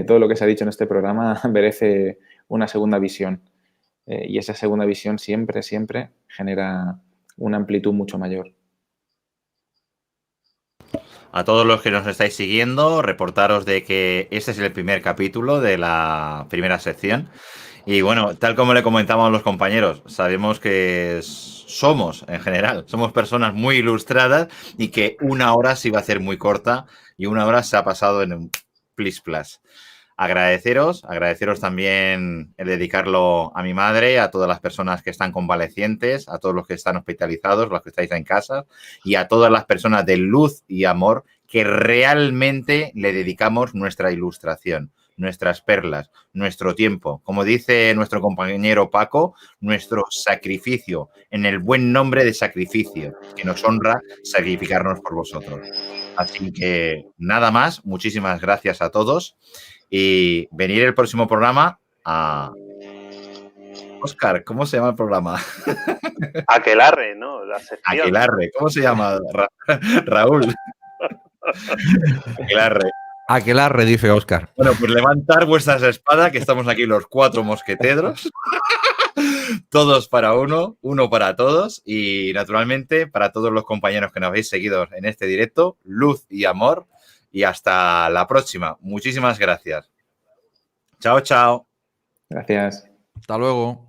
todo lo que se ha dicho en este programa merece una segunda visión. Y esa segunda visión siempre, siempre genera una amplitud mucho mayor. A todos los que nos estáis siguiendo, reportaros de que este es el primer capítulo de la primera sección. Y bueno, tal como le comentamos a los compañeros, sabemos que somos, en general, somos personas muy ilustradas y que una hora se iba a hacer muy corta y una hora se ha pasado en un plis plas. Agradeceros también el dedicarlo a mi madre, a todas las personas que están convalecientes, a todos los que están hospitalizados, los que estáis en casa, y a todas las personas de luz y amor que realmente le dedicamos nuestra ilustración, nuestras perlas, nuestro tiempo. Como dice nuestro compañero Paco, nuestro sacrificio, en el buen nombre de sacrificio, que nos honra sacrificarnos por vosotros. Así que nada más, muchísimas gracias a todos. Y venir el próximo programa a... Óscar, ¿cómo se llama el programa? Aquelarre, ¿no? La sección. Aquelarre, ¿cómo se llama? Raúl. Aquelarre. Aquelarre, dice Óscar. Bueno, pues levantar vuestras espadas, que estamos aquí los 4 mosqueteros. Todos para uno para todos. Y naturalmente, para todos los compañeros que nos habéis seguido en este directo, luz y amor. Y hasta la próxima. Muchísimas gracias. Chao, chao. Gracias. Hasta luego.